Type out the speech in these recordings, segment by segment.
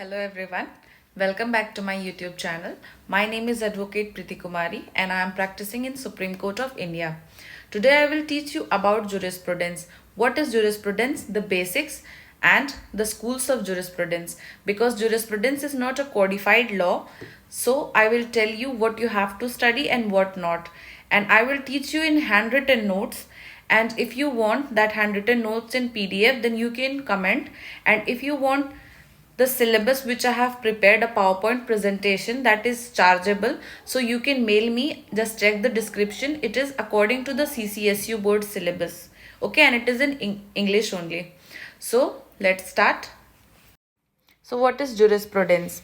Hello everyone. Welcome back to my YouTube channel. My name is Advocate Priti Kumari and I am practicing in Supreme Court of India. Today I will teach you about jurisprudence. What is jurisprudence? The basics and the schools of jurisprudence. Because jurisprudence is not a codified law, so I will tell you what you have to study and what not. And I will teach you in handwritten notes, and if you want that handwritten notes in PDF, then you can comment. And if you want the syllabus which I have prepared, a PowerPoint presentation that is chargeable, so you can mail me. Just check the description. It is according to the CCSU board syllabus. Okay, and it is in English only. So let's start. So what is jurisprudence?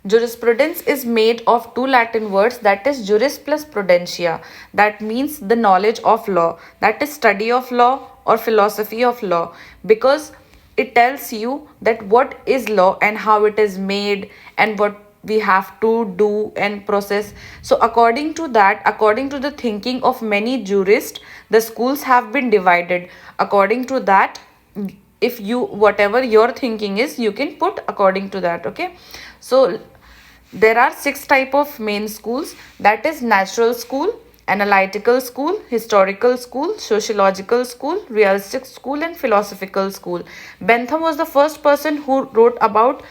Jurisprudence is made of two Latin words, that is juris plus prudentia. That means the knowledge of law. That is study of law or philosophy of law, because it tells you that what is law and how it is made and what we have to do and process. So according to that, according to the thinking of many jurists, the schools have been divided. According to that, if you whatever your thinking is, you can put according to that. Okay, so there are six type of main schools, that is natural school, analytical school, historical school, sociological school, realistic school, and philosophical school. Bentham was the first person who thought about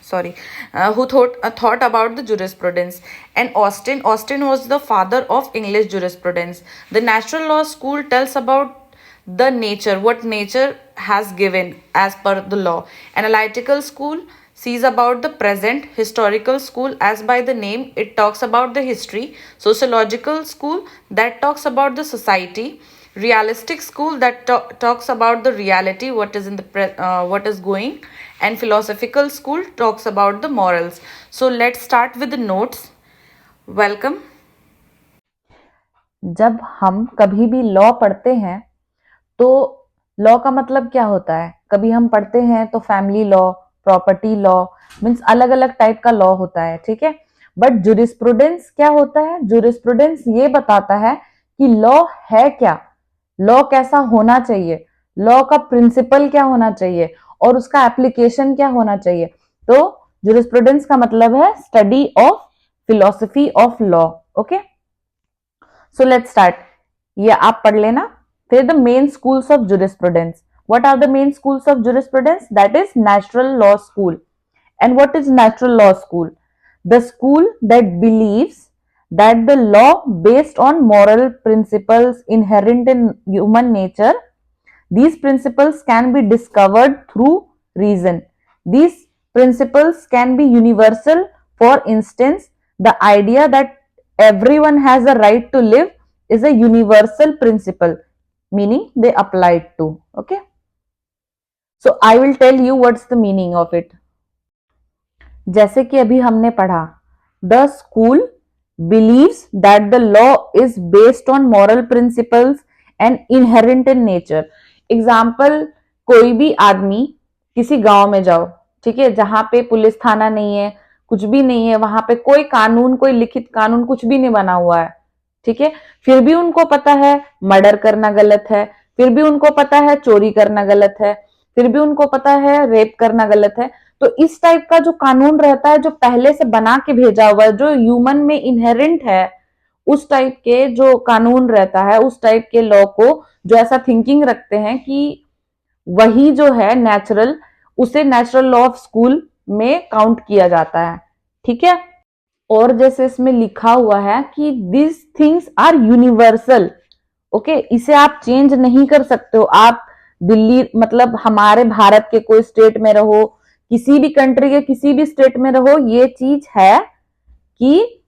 sorry thought about the jurisprudence. And Austin was the father of English jurisprudence. The natural law school tells about the nature, what nature has given as per the law. Analytical school sees about the present. Historical school, as by the name, it talks about the history. Sociological school, that talks about the society. Realistic school, that talks about the reality, what is in the what is going. And philosophical school talks about the morals. So let's start with the notes. Welcome. जब हम कभी भी law पढ़ते हैं तो law का मतलब क्या होता है? कभी हम पढ़ते हैं तो family law, property law, means अलग अलग टाइप का लॉ होता है, ठीक है। बट जुरिस्प्रूडेंस क्या होता है? जुरिस्प्रूडेंस ये बताता है कि लॉ है क्या, लॉ कैसा होना चाहिए, लॉ का प्रिंसिपल क्या होना चाहिए और उसका एप्लीकेशन क्या होना चाहिए। तो जुरिस्प्रूडेंस का मतलब है study of philosophy of law. Okay, so let's start. ये आप पढ़ लेना। फिर the main schools of jurisprudence. What are the main schools of jurisprudence? That is natural law school. And what is natural law school? The school that believes that the law based on moral principles inherent in human nature, these principles can be discovered through reason. These principles can be universal. For instance, the idea that everyone has a right to live is a universal principle, meaning they apply it to. Okay, so I will tell you what's the meaning of it. जैसे कि अभी हमने पढ़ा, the school believes that the law is based on moral principles and inherent in nature. Example, कोई भी आदमी किसी गांव में जाओ, ठीक है, जहां पे पुलिस थाना नहीं है, कुछ भी नहीं है, वहां पे कोई कानून, कोई लिखित कानून कुछ भी नहीं बना हुआ है, ठीक है, फिर भी उनको पता है मर्डर करना गलत है, फिर भी उनको पता है चोरी करना गलत है, फिर भी उनको पता है रेप करना गलत है। तो इस टाइप का जो कानून रहता है, जो पहले से बना के भेजा हुआ है, जो ह्यूमन में इनहेरेंट है, उस टाइप के जो कानून रहता है, उस टाइप के लॉ को जो ऐसा थिंकिंग रखते हैं कि वही जो है नेचुरल, उसे नेचुरल लॉ ऑफ स्कूल में काउंट किया जाता है, ठीक है। और जैसे इसमें लिखा हुआ है कि this things are universal. Okay, इसे आप चेंज नहीं कर सकते हो। आप दिल्ली, मतलब हमारे भारत के कोई स्टेट में रहो, किसी भी कंट्री के किसी भी स्टेट में रहो, ये चीज है कि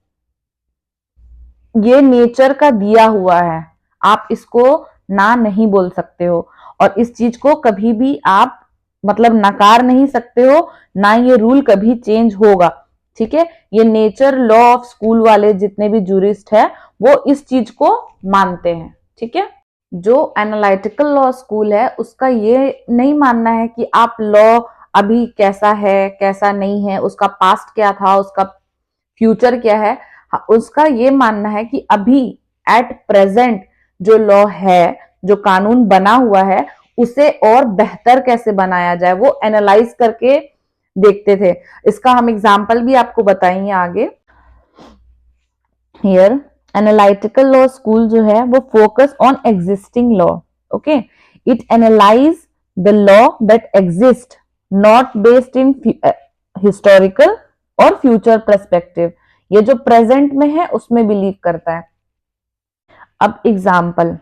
ये नेचर का दिया हुआ है, आप इसको ना नहीं बोल सकते हो और इस चीज को कभी भी आप मतलब नकार नहीं सकते हो, ना ये रूल कभी चेंज होगा, ठीक है। ये नेचर लॉ ऑफ स्कूल वाले जितने भी जूरिस्ट है वो इस चीज को मानते हैं, ठीक है। जो एनालिटिकल लॉ स्कूल है उसका ये नहीं मानना है कि आप लॉ अभी कैसा है कैसा नहीं है, उसका पास्ट क्या था, उसका फ्यूचर क्या है। उसका ये मानना है कि अभी एट प्रेजेंट जो लॉ है, जो कानून बना हुआ है, उसे और बेहतर कैसे बनाया जाए, वो एनालाइज करके देखते थे। इसका हम एग्जाम्पल भी आपको बताएंगे आगे। हियर एनालिटिकल लॉ स्कूल जो है वो focus on existing law, okay, it analyse the law that exist, not based in historical और फ्यूचर पर्सपेक्टिव। ये जो प्रेजेंट में है उसमें बिलीव करता है। अब एग्जाम्पल,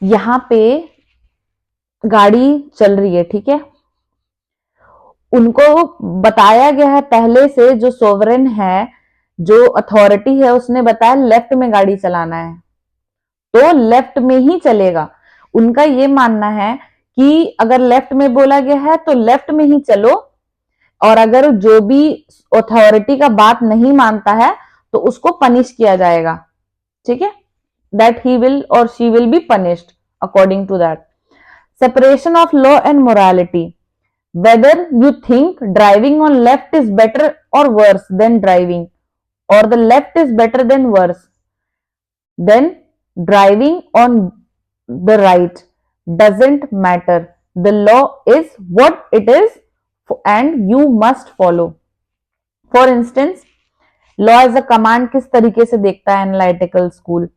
यहां पे गाड़ी चल रही है, ठीक है, उनको बताया गया है पहले से, जो सोवरेन है, जो अथॉरिटी है, उसने बताया लेफ्ट में गाड़ी चलाना है तो लेफ्ट में ही चलेगा। उनका ये मानना है कि अगर लेफ्ट में बोला गया है तो लेफ्ट में ही चलो, और अगर जो भी अथॉरिटी का बात नहीं मानता है तो उसको पनिश किया जाएगा, ठीक है, दैट ही विल और she will be punished according to that. Separation of law and morality, whether you think driving on left is better or worse than driving, or the left is better than worse then driving on the right, doesn't matter. The law is what it is and you must follow. For instance, law as a command किस तरीके से देखता है analytical school?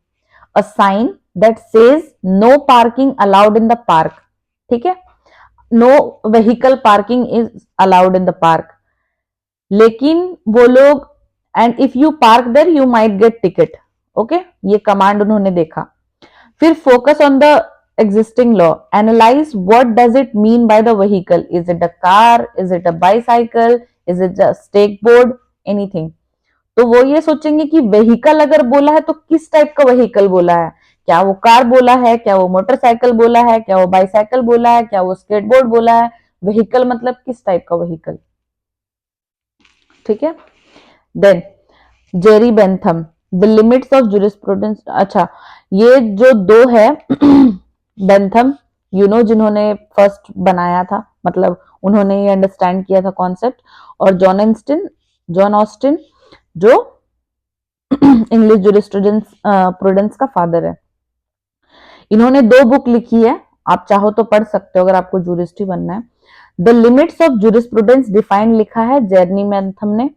A sign that says no parking allowed in the park, ठीक है, no vehicle parking is allowed in the park, लेकिन वो लोग, and if you park there you might get ticket, okay, ये कमांड उन्होंने देखा। फिर focus on the existing law, analyse what does it mean by the vehicle, is it a car, is it a bicycle, is it a skateboard, anything. तो वो ये सोचेंगे कि vehicle अगर बोला है तो किस टाइप का व्हीकल बोला है, क्या वो कार बोला है, क्या वो मोटरसाइकिल बोला है, क्या वो बाईसाइकिल बोला है, क्या वो स्केटबोर्ड बोला है, व्हीकल मतलब किस टाइप का व्हीकल, ठीक है। Then Jerry Bentham, the limits of jurisprudence. अच्छा, ये जो दो है बेंथम, जिन्होंने फर्स्ट बनाया था, मतलब उन्होंने ये अंडरस्टैंड किया था कॉन्सेप्ट, और जॉन ऑस्टिन जो इंग्लिश जुरिस्प्रूडेंस का फादर है। इन्होंने दो बुक लिखी है, आप चाहो तो पढ़ सकते हो अगर आपको जूरिस्ट ही बनना है। The limits of jurisprudence define लिखा है जेरनी बेंथम ने।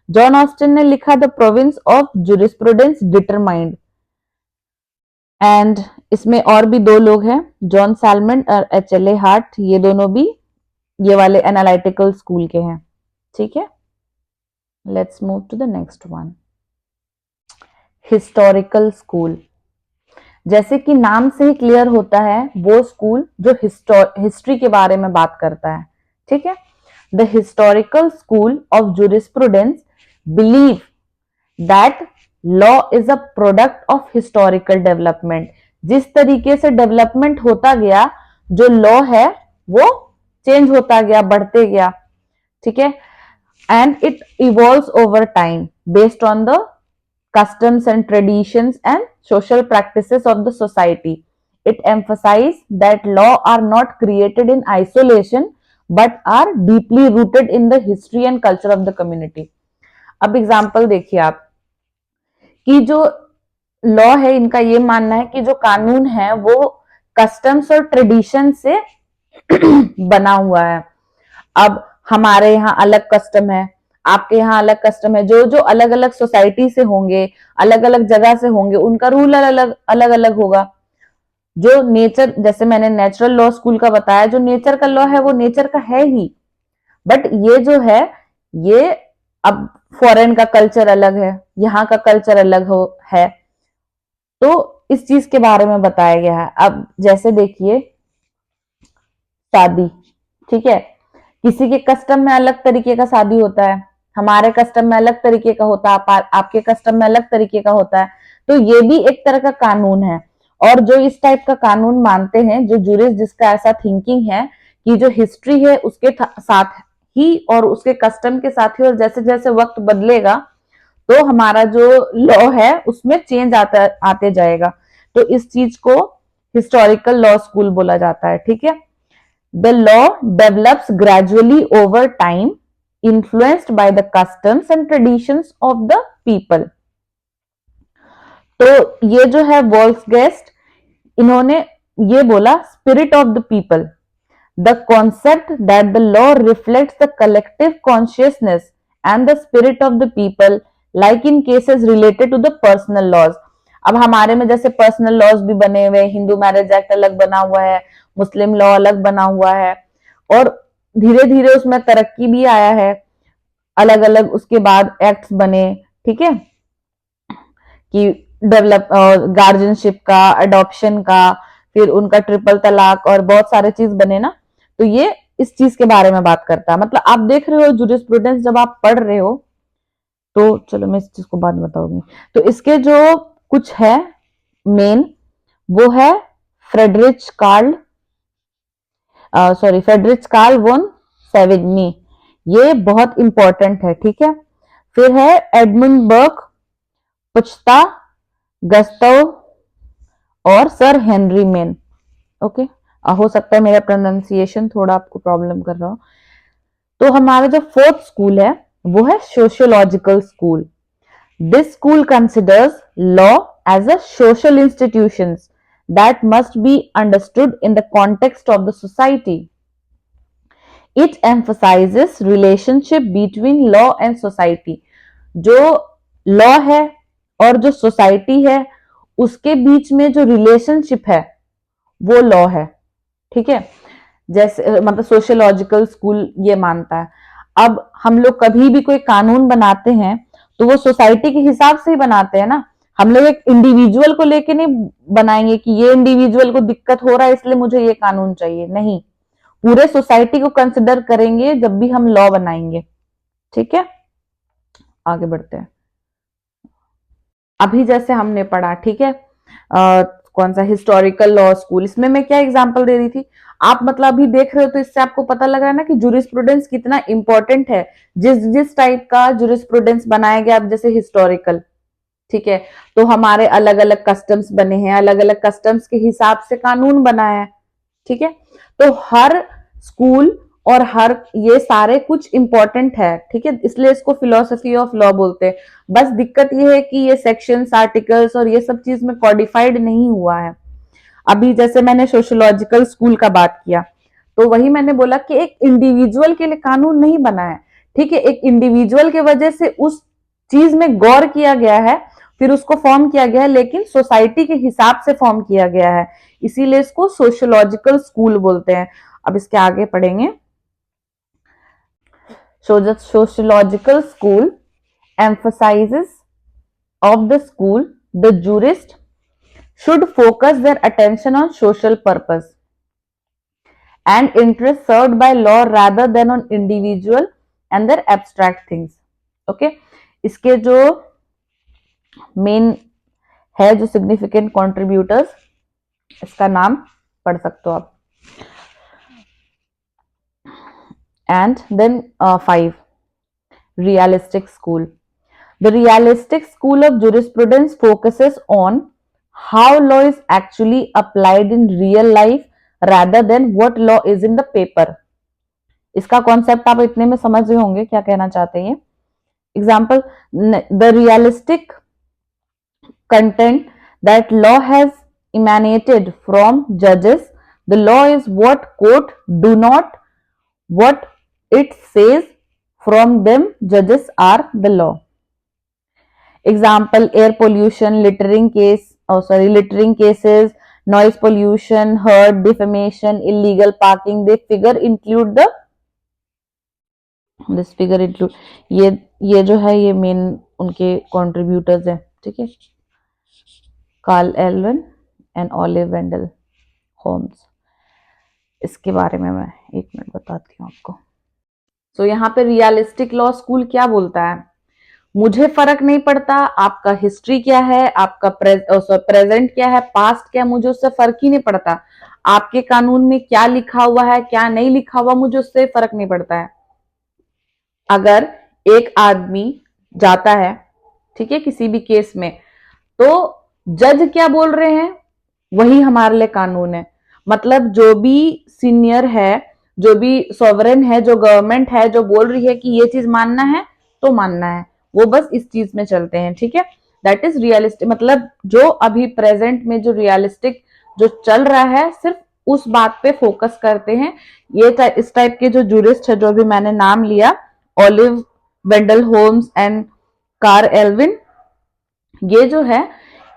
जॉन ऑस्टिन ने लिखा the province of jurisprudence determined. And इसमें और भी दो लोग हैं, जॉन सैलमन और HLA हार्ट, ये दोनों भी ये वाले एनालिटिकल स्कूल के हैं, ठीक है। Let's move to the next one, historical school. जैसे कि नाम से ही क्लियर होता है, वो स्कूल जो हिस्ट्री के बारे में बात करता है, ठीक है। The historical school of jurisprudence believe that law is a product of historical development. जिस तरीके से डेवलपमेंट होता गया, जो लॉ है वो चेंज होता गया, बढ़ते गया, ठीक है, and it evolves over time based on the customs and traditions and social practices of the society. It emphasizes that law are not created in isolation but are deeply rooted in the history and culture of the community. अब example देखिए आप, कि जो law है, इनका ये मानना है कि जो कानून है वो कस्टम्स और ट्रेडिशन से बना हुआ है। अब हमारे यहाँ अलग कस्टम है, आपके यहाँ अलग कस्टम है, जो जो अलग अलग सोसाइटी से होंगे, अलग अलग जगह से होंगे, उनका रूल अलग अलग अलग होगा। जो नेचर, जैसे मैंने नेचुरल लॉ स्कूल का बताया, जो नेचर का लॉ है वो नेचर का है ही, बट ये जो है, ये अब फॉरेन का कल्चर अलग है, यहाँ का कल्चर अलग है, तो इस चीज के बारे में बताया गया है। अब जैसे देखिए शादी, ठीक है, किसी के कस्टम में अलग तरीके का शादी होता है, हमारे कस्टम में अलग तरीके का होता है, आपके कस्टम में अलग तरीके का होता है, तो ये भी एक तरह का कानून है। और जो इस टाइप का कानून मानते हैं, जो जूरिस्ट जिसका ऐसा थिंकिंग है कि जो हिस्ट्री है उसके साथ ही और उसके कस्टम के साथ ही, और जैसे जैसे वक्त बदलेगा तो हमारा जो लॉ है उसमें चेंज आते जाएगा, तो इस चीज को हिस्टोरिकल लॉ स्कूल बोला जाता है, ठीक है। The law develops gradually over time, influenced by the customs and traditions of the people. तो ये जो है वॉल्फ्गेस्ट, इन्होंने ये बोला spirit of the people, the concept that the law reflects the collective consciousness and the spirit of the people like in cases related to the personal laws. अब हमारे में जैसे पर्सनल लॉज भी बने हुए, हिंदू मैरिज एक्ट अलग बना हुआ है, मुस्लिम लॉ अलग बना हुआ है, और धीरे धीरे उसमें तरक्की भी आया है, अलग अलग उसके बाद एक्ट्स बने, ठीक है, कि डेवलप गार्जियनशिप का, अडॉप्शन का, फिर उनका ट्रिपल तलाक और बहुत सारे चीज बने ना। तो ये इस चीज के बारे में बात करता है। मतलब आप देख रहे हो जूरिस्प्रूडेंस जब आप पढ़ रहे हो, तो चलो मैं इस चीज को बाद में बताऊंगी। तो इसके जो कुछ है मेन, वो है फ्रेडरिच कार्ल वॉन सेविग्नी, ये बहुत इंपॉर्टेंट है, ठीक है। फिर है एडमंड बर्ग, पुचता, गस्तव और सर हेनरी मेन। ओके, हो सकता है मेरा प्रोनाउंसिएशन थोड़ा आपको प्रॉब्लम कर रहा हो। तो हमारा जो फोर्थ स्कूल है वो है sociological school. This school considers law as a social institutions that must be understood in the context of the society. It emphasizes relationship between law and society. जो लॉ है और जो सोसाइटी है उसके बीच में जो रिलेशनशिप है वो लॉ है, ठीक है। जैसे मतलब सोशियोलॉजिकल स्कूल ये मानता है। अब हम लोग कभी भी कोई कानून बनाते हैं तो वो सोसाइटी के हिसाब से ही बनाते हैं ना। हम लोग एक इंडिविजुअल को लेके नहीं बनाएंगे कि ये इंडिविजुअल को दिक्कत हो रहा है इसलिए मुझे ये कानून चाहिए, नहीं, पूरे सोसाइटी को कंसिडर करेंगे जब भी हम लॉ बनाएंगे, ठीक है। आगे बढ़ते हैं। अभी जैसे हमने पढ़ा, ठीक है, कौन सा हिस्टोरिकल लॉ स्कूल, इसमें मैं क्या एग्जांपल दे रही थी, आप मतलब अभी देख रहे हो तो इससे आपको पता लग रहा है ना कि जूरिस्प्रूडेंस कितना इंपॉर्टेंट है। जिस जिस टाइप का जूरिस्प्रूडेंस बनाया गया, अब जैसे हिस्टोरिकल, ठीक है, तो हमारे अलग अलग कस्टम्स बने हैं, अलग अलग कस्टम्स के हिसाब से कानून बना है, ठीक है। तो हर स्कूल और हर ये सारे कुछ इंपॉर्टेंट है, ठीक है, इसलिए इसको फिलोसफी ऑफ लॉ बोलते हैं। बस दिक्कत ये है कि ये सेक्शंस, आर्टिकल्स और ये सब चीज में कॉडिफाइड नहीं हुआ है। अभी जैसे मैंने सोशियोलॉजिकल स्कूल का बात किया तो वही मैंने बोला कि एक इंडिविजुअल के लिए कानून नहीं बना है, ठीक है, एक इंडिविजुअल के वजह से उस चीज में गौर किया गया है, फिर उसको फॉर्म किया गया है, लेकिन सोसाइटी के हिसाब से फॉर्म किया गया है, इसीलिए इसको सोशियोलॉजिकल स्कूल बोलते हैं। अब इसके आगे पढ़ेंगे। So the sociological school emphasizes of the school, the jurist should focus their attention on social purpose and interest served by law rather than on individual and their abstract things. Okay, इसके जो main है, जो significant contributors, इसका नाम पढ़ सकते हो आप। And then 5, realistic school. The realistic school of jurisprudence focuses on how law is actually applied in real life rather than what law is in the paper. इसका कॉन्सेप्ट आप इतने में समझ रहे होंगे क्या कहना चाहते हैं। Example, the realistic content that law has emanated from judges. The law is what court do not what it says from them judges are the law. Example, air pollution, littering cases, noise pollution, hurt, defamation, illegal parking, this figure include ये जो है ये main उनके contributors हैं, ठीक है, Karl Llewellyn and Oliver Wendell Holmes. इसके बारे में मैं 1 मिनट बताती हूँ आपको। तो यहाँ पे रियलिस्टिक लॉ स्कूल क्या बोलता है, मुझे फर्क नहीं पड़ता आपका हिस्ट्री क्या है, आपका प्रेजेंट क्या है, पास्ट क्या है, मुझे उससे फर्क ही नहीं पड़ता। आपके कानून में क्या लिखा हुआ है, क्या नहीं लिखा हुआ, मुझे उससे फर्क नहीं पड़ता है। अगर एक आदमी जाता है, ठीक है, किसी भी केस में, तो जज क्या बोल रहे हैं वही हमारे लिए कानून है। मतलब जो भी सीनियर है, जो भी सॉवरेन है, जो गवर्नमेंट है, जो बोल रही है कि ये चीज मानना है तो मानना है, वो बस इस चीज में चलते हैं, ठीक है। That is realistic. मतलब जो अभी प्रेजेंट में जो रियलिस्टिक जो चल रहा है सिर्फ उस बात पे फोकस करते हैं। इस टाइप के जो जूरिस्ट है, जो भी मैंने नाम लिया, Oliver Wendell Holmes and Karl Llewellyn, ये जो है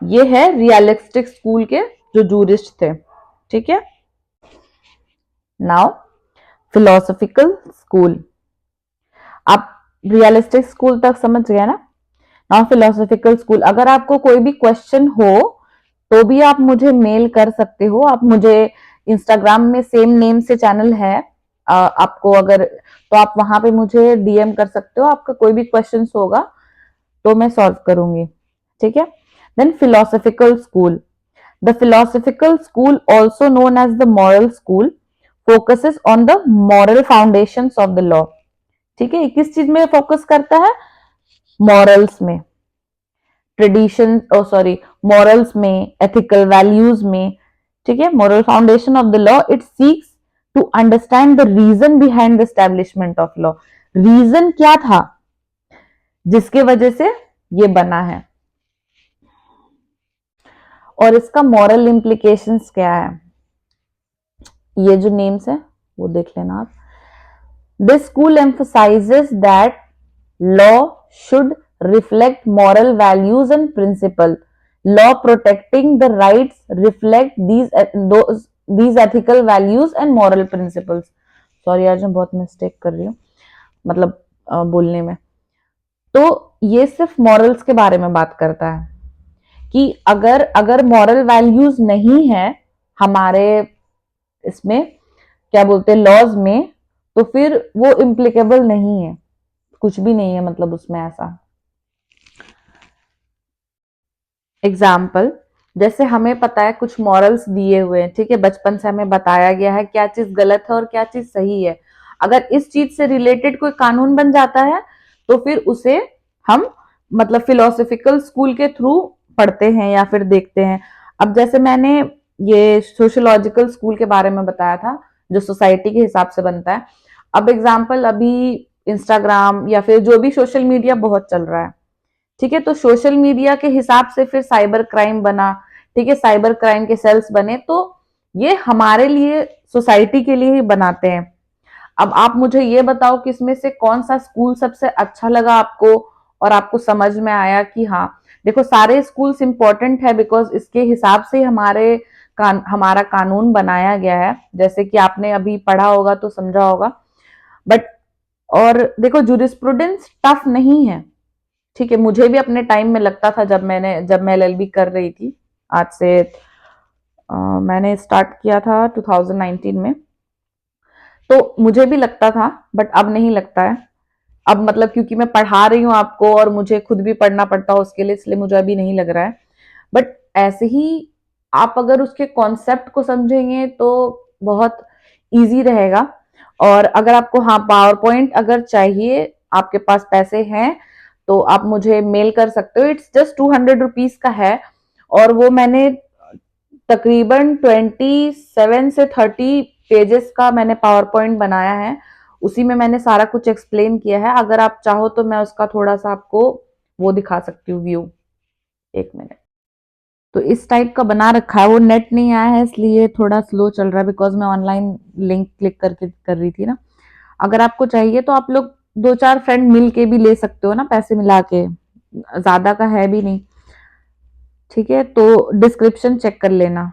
ये है रियलिस्टिक स्कूल के जो जूरिस्ट थे। ठीक है, नाउ फिलोसफिकल स्कूल। आप रियलिस्टिक स्कूल तक समझ गए ना। नाउ फिलोसफिकल स्कूल, अगर आपको कोई भी क्वेश्चन हो तो भी आप मुझे मेल कर सकते हो। आप मुझे इंस्टाग्राम में सेम नेम से चैनल है, आपको अगर, तो आप वहां पे मुझे डीएम कर सकते हो। आपका कोई भी क्वेश्चन होगा तो मैं सॉल्व करूंगी। ठीक है, then philosophical school. The philosophical school also known as the moral school focuses on the moral foundations of the law. ठीक है, किस चीज में फोकस करता है? मॉरल्स में, ट्रेडिशन, सॉरी, मॉरल्स में, एथिकल वैल्यूज में। ठीक है, moral foundation of the law, it seeks to understand the reason behind the establishment of law. Reason क्या था जिसके वजह से ये बना है, और इसका मॉरल इम्प्लीकेशंस क्या है। ये जो नेम्स है वो देख लेना आप। This school emphasises that law should reflect moral values and principle. Law protecting the rights reflect these ethical values and moral principles. Sorry आज मैं बहुत मिस्टेक कर रही हूँ, मतलब बोलने में। तो ये सिर्फ मॉरल्स के बारे में बात करता है कि अगर अगर मॉरल वैल्यूज नहीं है हमारे इसमें, क्या बोलते हैं, लॉज में, तो फिर वो इम्प्लीकेबल नहीं है, कुछ भी नहीं है मतलब उसमें ऐसा। एग्जाम्पल, जैसे हमें पता है कुछ मॉरल्स दिए हुए हैं, ठीक है, बचपन से हमें बताया गया है क्या चीज गलत है और क्या चीज सही है। अगर इस चीज से रिलेटेड कोई कानून बन जाता है तो फिर उसे हम मतलब फिलोसफिकल स्कूल के थ्रू पढ़ते हैं या फिर देखते हैं। अब जैसे मैंने ये सोशियोलॉजिकल स्कूल के बारे में बताया था जो सोसाइटी के हिसाब से बनता है। अब एग्जाम्पल, अभी इंस्टाग्राम या फिर जो भी सोशल मीडिया बहुत चल रहा है, ठीक है, तो सोशल मीडिया के हिसाब से फिर साइबर क्राइम बना। ठीक है, साइबर क्राइम के सेल्स बने, तो ये हमारे लिए, सोसाइटी के लिए ही बनाते हैं। अब आप मुझे ये बताओ कि इसमें से कौन सा स्कूल सबसे अच्छा लगा आपको और आपको समझ में आया कि हाँ, देखो सारे स्कूल्स इंपॉर्टेंट है बिकॉज इसके हिसाब से हमारा कानून बनाया गया है, जैसे कि आपने अभी पढ़ा होगा तो समझा होगा। बट और देखो, जूरिस्प्रूडेंस टफ नहीं है। ठीक है, मुझे भी अपने टाइम में लगता था जब मैं एलएलबी कर रही थी। आज से मैंने स्टार्ट किया था 2019 में, तो मुझे भी लगता था, बट अब नहीं लगता है। अब मतलब क्योंकि मैं पढ़ा रही हूँ आपको और मुझे खुद भी पढ़ना पड़ता है उसके लिए, इसलिए मुझे अभी नहीं लग रहा है। बट ऐसे ही आप अगर उसके कॉन्सेप्ट को समझेंगे तो बहुत इजी रहेगा। और अगर आपको, हाँ, पावर पॉइंट अगर चाहिए, आपके पास पैसे हैं तो आप मुझे मेल कर सकते हो। इट्स जस्ट 200 रुपीज का है, और वो मैंने तकरीबन 27 से 30 पेजेस का मैंने पावर पॉइंट बनाया है। उसी में मैंने सारा कुछ एक्सप्लेन किया है। अगर आप चाहो तो मैं उसका थोड़ा सा आपको वो दिखा सकती हूँ, व्यू। एक मिनट। तो इस टाइप का बना रखा है, वो नेट नहीं आया है इसलिए थोड़ा स्लो चल रहा है, बिकॉज मैं ऑनलाइन लिंक क्लिक करके कर रही थी ना। अगर आपको चाहिए तो आप लोग 2-4 फ्रेंड मिल के भी ले सकते हो ना, पैसे मिला के, ज्यादा का है भी नहीं। ठीक है, तो डिस्क्रिप्शन चेक कर लेना।